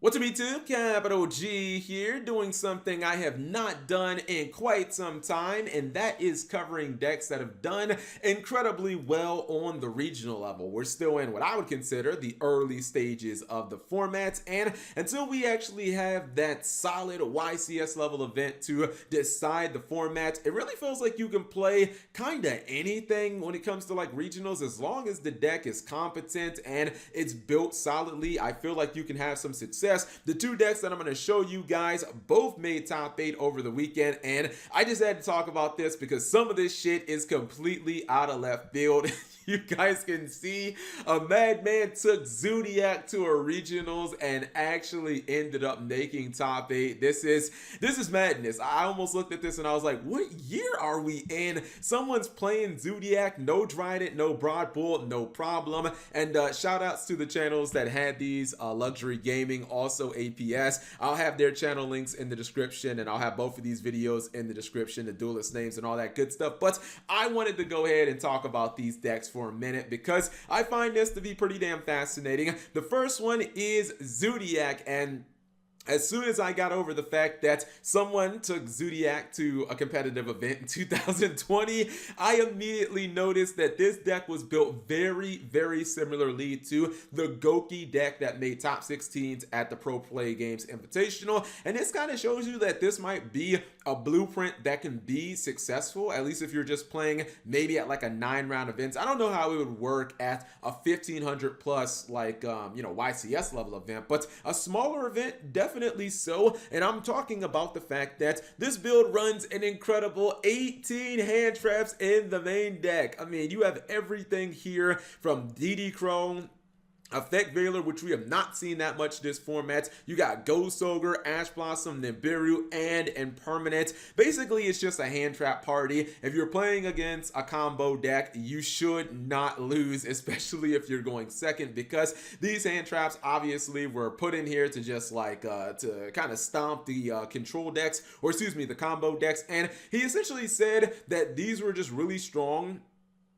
What's up YouTube? Capital G here, doing something I have not done in quite some time, and that is covering decks that have done incredibly well on the regional level. We're still in what I would consider the early stages of the format, and until we actually have that solid YCS level event to decide the format, it really feels like you can play kinda anything when it comes to like regionals, as long as the deck is competent and it's built solidly. I feel like you can have some success. The two decks that I'm going to show you guys both made top 8 over the weekend, and I just had to talk about this because some of this shit is completely out of left field. You guys can see a Madman took Zoodiac to a regionals and actually ended up making top 8. This is madness. I almost looked at this and I was like, what year are we in? Someone's playing Zoodiac, no Trident, no Broad Bull, no problem. And shout outs to the channels that had these, Luxury Gaming, also APS. I'll have their channel links in the description, and I'll have both of these videos in the description, the duelist names and all that good stuff. But I wanted to go ahead and talk about these decks for a minute because I find this to be pretty damn fascinating. The first one is Zoodiac, and as soon as I got over the fact that someone took Zoodiac to a competitive event in 2020, I immediately noticed that this deck was built very, very similarly to the Goki deck that made top 16s at the Pro Play Games Invitational. And this kind of shows you that this might be a blueprint that can be successful, at least if you're just playing maybe at like a 9-round event. I don't know how it would work at a 1500 plus like YCS level event, but a smaller event definitely so. And I'm talking about the fact that this build runs an incredible 18 hand traps in the main deck. I mean, you have everything here from DD Crone, Effect Veiler, which we have not seen that much this format. You got Ghost Ogre, Ash Blossom, Nibiru, and Impermanent. Basically, it's just a hand trap party. If you're playing against a combo deck, you should not lose, especially if you're going second, because these hand traps obviously were put in here to just like to kind of stomp the control decks, or excuse me, the combo decks. And he essentially said that these were just really strong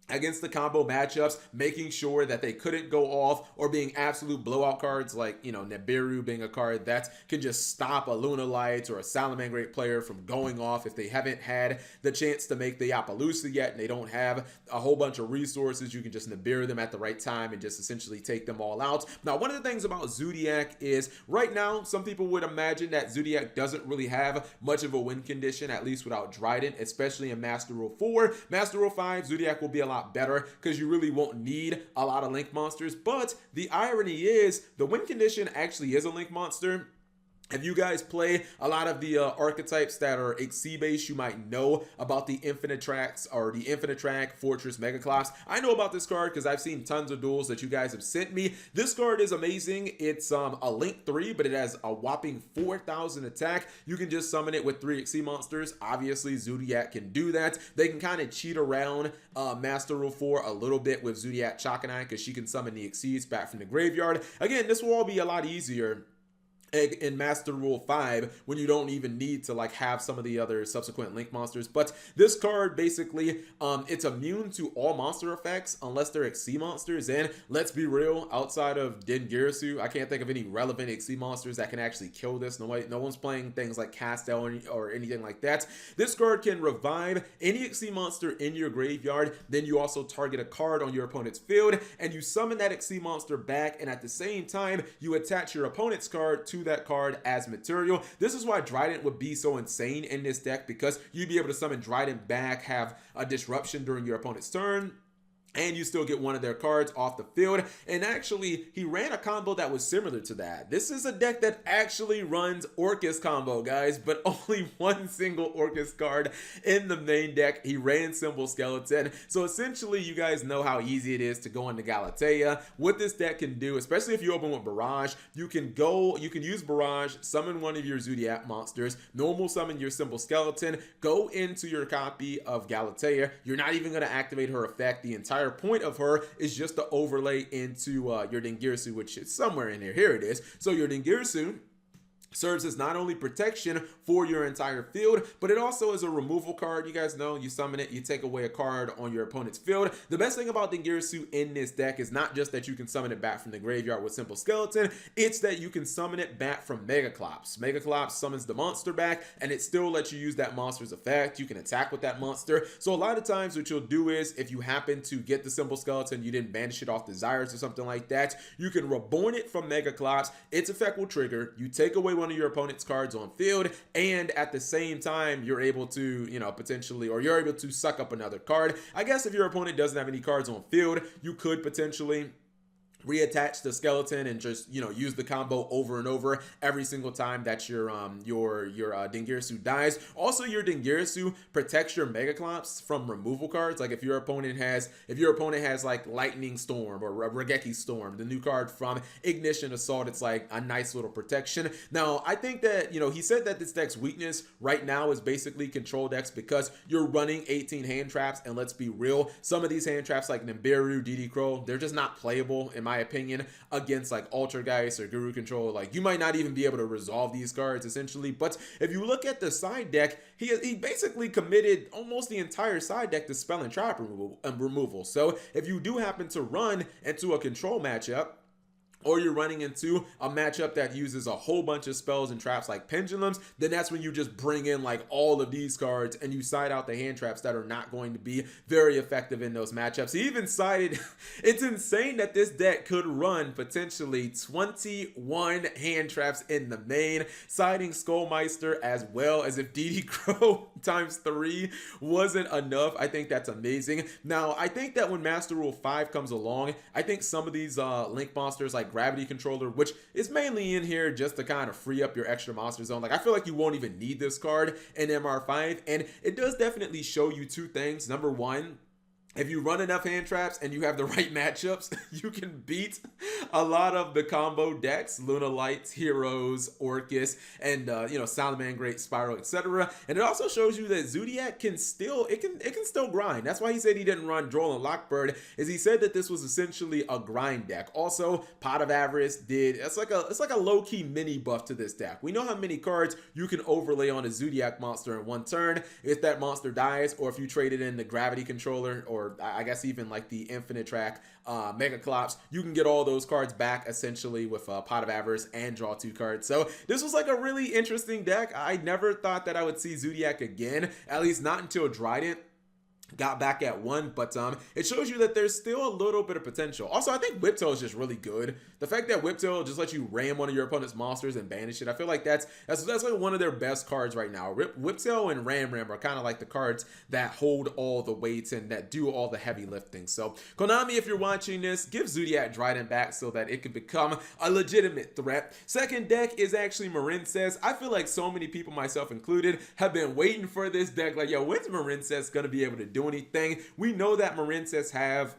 against the combo matchups, making sure that they couldn't go off or being absolute blowout cards like, Nibiru being a card that can just stop a Luna Lights or a Salamangreat player from going off if they haven't had the chance to make the Appaloosa yet and they don't have a whole bunch of resources. You can just Nibiru them at the right time and just essentially take them all out. Now, one of the things about Zoodiac is right now, some people would imagine that Zoodiac doesn't really have much of a win condition, at least without Trident, especially in Master Rule 4. Master Rule 5, Zoodiac will be a lot better because you really won't need a lot of link monsters. But the irony is the win condition actually is a link monster. If you guys play a lot of the archetypes that are XC based, you might know about the Infinite Tracks or the Infinite Track Fortress Megaclops. I know about this card because I've seen tons of duels that you guys have sent me. This card is amazing. It's a Link 3, but it has a whopping 4,000 attack. You can just summon it with 3 XC monsters. Obviously, Zoodiac can do that. They can kind of cheat around Master Rule 4 a little bit with Zoodiac Chakanai because she can summon the XCs back from the graveyard. Again, this will all be a lot easier in Master Rule 5 when you don't even need to like have some of the other subsequent link monsters. But this card basically it's immune to all monster effects unless they're XC monsters, and let's be real, outside of Dengirsu, I can't think of any relevant XC monsters that can actually kill this. No one's playing things like Castel or anything like that. This card can revive any XC monster in your graveyard. Then you also target a card on your opponent's field and you summon that XC monster back, and at the same time you attach your opponent's card to that card as material. This is why Trident would be so insane in this deck, because you'd be able to summon Trident back, have a disruption during your opponent's turn, and you still get one of their cards off the field. And actually, he ran a combo that was similar to that. This is a deck that actually runs Orcus combo, guys, but only one single Orcus card in the main deck. He ran Symbol Skeleton. So essentially, you guys know how easy it is to go into Galatea. What this deck can do, especially if you open with Barrage, you can use Barrage, summon one of your Zoodiac monsters, normal summon your Symbol Skeleton, go into your copy of Galatea. You're not even going to activate her effect. The entire point of her is just to overlay into your Dengirsu, which is somewhere in here. Here it is. So your Dengirsu serves as not only protection for your entire field, but it also is a removal card. You guys know, you summon it, you take away a card on your opponent's field. The best thing about Dingirsu in this deck is not just that you can summon it back from the graveyard with Simple Skeleton, it's that you can summon it back from Megaclops. Megaclops summons the monster back, and it still lets you use that monster's effect. You can attack with that monster. So a lot of times what you'll do is, if you happen to get the Simple Skeleton, you didn't banish it off Desires or something like that, you can reborn it from Megaclops. Its effect will trigger. You take away one of your opponent's cards on field, and at the same time you're able to, potentially, or you're able to suck up another card. I guess if your opponent doesn't have any cards on field, you could potentially reattach the skeleton and just use the combo over and over every single time that your Dingirsu dies. Also, your Dingirsu protects your Megaclops from removal cards. Like if your opponent has like Lightning Storm or Regeki Storm, the new card from Ignition Assault, it's like a nice little protection. Now I think that he said that this deck's weakness right now is basically control decks, because you're running 18 hand traps, and let's be real, some of these hand traps like Nibiru, DD Crow, they're just not playable in my opinion against like Altergeist or Guru Control. Like you might not even be able to resolve these cards essentially. But if you look at the side deck, he basically committed almost the entire side deck to spell and trap removal. So if you do happen to run into a control matchup, or you're running into a matchup that uses a whole bunch of spells and traps like pendulums, then that's when you just bring in like all of these cards and you side out the hand traps that are not going to be very effective in those matchups. He even sided, it's insane that this deck could run potentially 21 hand traps in the main, siding Skullmeister as well, as if DD Crow times 3 wasn't enough. I think that's amazing. Now, I think that when Master Rule 5 comes along, I think some of these Link monsters like Gravity Controller, which is mainly in here just to kind of free up your extra monster zone. Like I feel like you won't even need this card in MR5, and it does definitely show you two things. Number one, if you run enough hand traps and you have the right matchups, you can beat a lot of the combo decks, Luna Lights, Heroes, Orcus, and Salaman Great Spiral, etc. And it also shows you that Zoodiac can still grind. That's why he said he didn't run Droll and Lockbird, is he said that this was essentially a grind deck. Also, Pot of Avarice it's like a low-key mini buff to this deck. We know how many cards you can overlay on a Zoodiac monster in one turn if that monster dies, or if you trade it in the Gravity Controller, or I guess even like the Infinite Track Megaclops, you can get all those cards back essentially with Pot of Avarice and draw 2 cards. So this was like a really interesting deck. I never thought that I would see Zoodiac again, at least not until Trident got back at 1, but it shows you that there's still a little bit of potential. Also, I think Whiptail is just really good. The fact that Whiptail just lets you ram one of your opponent's monsters and banish it, I feel like that's like one of their best cards right now. Whiptail and Ram are kind of like the cards that hold all the weights and that do all the heavy lifting. So Konami, if you're watching this, give Zoodiac Trident back so that it can become a legitimate threat. Second deck is actually Marincess. I feel like so many people, myself included, have been waiting for this deck. Like, yo, when's Marincess gonna be able to do anything? We know that Marincess have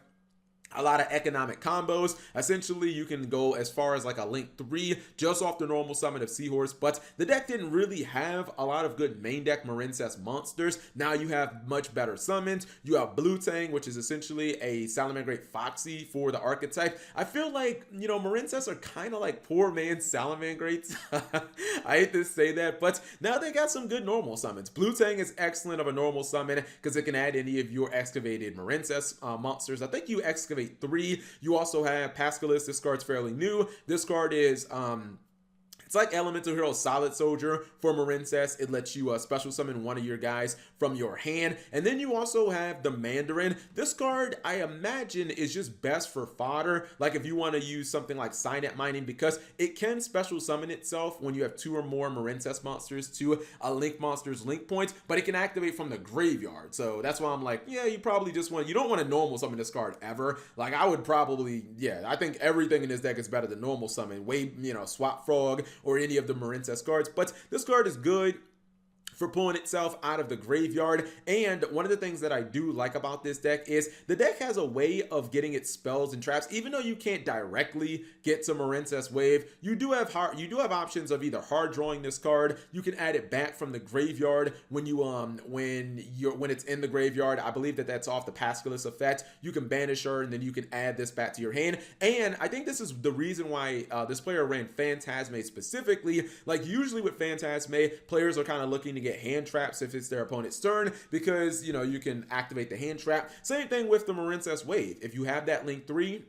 a lot of economic combos. Essentially, you can go as far as like a Link 3 just off the normal summon of Seahorse, but the deck didn't really have a lot of good main deck Marincess monsters. Now you have much better summons. You have Blue Tang, which is essentially a Salamangreat Foxy for the archetype. I feel like, Marincess are kind of like poor man's Salamangreats. I hate to say that, but now they got some good normal summons. Blue Tang is excellent of a normal summon because it can add any of your excavated Marincess monsters. I think you excavate 3. You also have Pascalis. This card's fairly new. This card is it's like Elemental Hero Solid Soldier for Marincess. It lets you special summon one of your guys from your hand. And then you also have the Mandarin. This card, I imagine, is just best for fodder. Like if you want to use something like Signet Mining, because it can special summon itself when you have 2 or more Marincess monsters to a Link monster's Link points, but it can activate from the graveyard. So that's why I'm like, yeah, you probably just you don't want to normal summon this card ever. Like I would probably, I think everything in this deck is better than normal summon. Swap Frog, or any of the Marincess cards, but this card is good for pulling itself out of the graveyard. And one of the things that I do like about this deck is the deck has a way of getting its spells and traps. Even though you can't directly get to Marincess Wave, you do have options of either hard drawing this card. You can add it back from the graveyard when it's in the graveyard. I believe that that's off the Pascalus effect. You can banish her and then you can add this back to your hand. And I think this is the reason why this player ran Phantasme specifically. Like usually with Phantasme, players are kind of looking to get hand traps if it's their opponent's turn, because you can activate the hand trap. Same thing with the Marincess Wave. If you have that link 3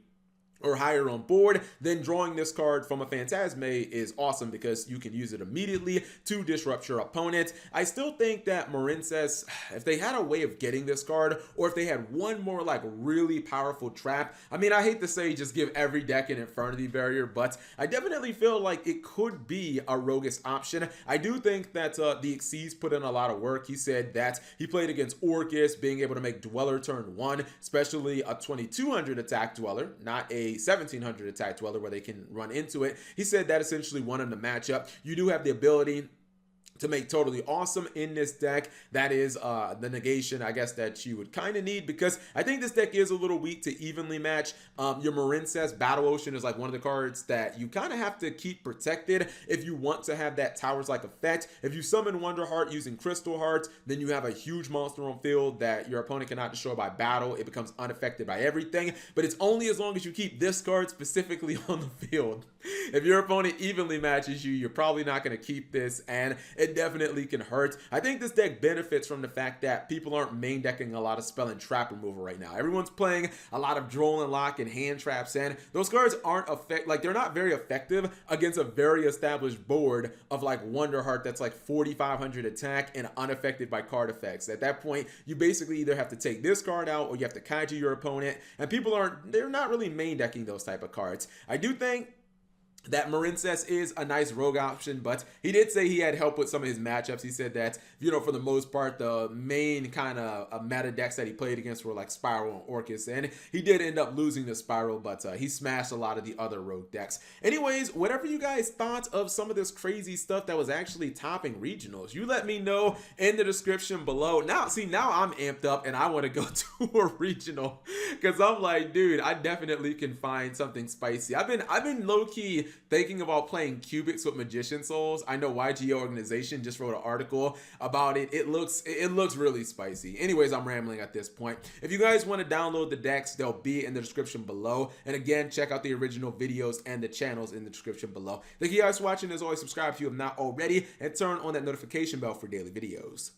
or higher on board, then drawing this card from a Phantasme is awesome because you can use it immediately to disrupt your opponent. I still think that Marincess, if they had a way of getting this card, or if they had one more like really powerful trap, I mean, I hate to say just give every deck an Infernity Barrier, but I definitely feel like it could be a roguish option. I do think that the Xyz put in a lot of work. He said that he played against Orcus, being able to make Dweller turn 1, especially a 2200 attack Dweller, not a 1700 attack Dweller where they can run into it. He said that essentially won him the matchup. You do have the ability to make Totally Awesome in this deck. That is the negation, I guess, that you would kind of need, because I think this deck is a little weak to evenly match. Your Marincess Battle Ocean is like one of the cards that you kind of have to keep protected if you want to have that Towers-like effect. If you summon Wonder Heart using Crystal Hearts, then you have a huge monster on field that your opponent cannot destroy by battle. It becomes unaffected by everything, but it's only as long as you keep this card specifically on the field. If your opponent evenly matches you, you're probably not going to keep this, and it definitely can hurt. I think this deck benefits from the fact that people aren't main decking a lot of spell and trap removal right now. Everyone's playing a lot of Droll and Lock and hand traps, and those cards aren't they're not very effective against a very established board of like Wonder Heart that's like 4500 attack and unaffected by card effects. At that point, you basically either have to take this card out or you have to kaiju your opponent, and they're not really main decking those type of cards. I do think that Marincess is a nice rogue option, but he did say he had help with some of his matchups. He said that, for the most part, the main kind of meta decks that he played against were like Spiral and Orcus, and he did end up losing the Spiral, but he smashed a lot of the other rogue decks. Anyways, whatever you guys thought of some of this crazy stuff that was actually topping regionals, you let me know in the description below. Now I'm amped up and I want to go to a regional, because I'm like, dude, I definitely can find something spicy. I've been low-key thinking about playing Cubics with Magician Souls. I know YG Organization just wrote an article about it. It looks really spicy. Anyways, I'm rambling at this point. If you guys want to download the decks, they'll be in the description below. And again, check out the original videos and the channels in the description below. Thank you guys for watching. As always, subscribe if you have not already, and turn on that notification bell for daily videos.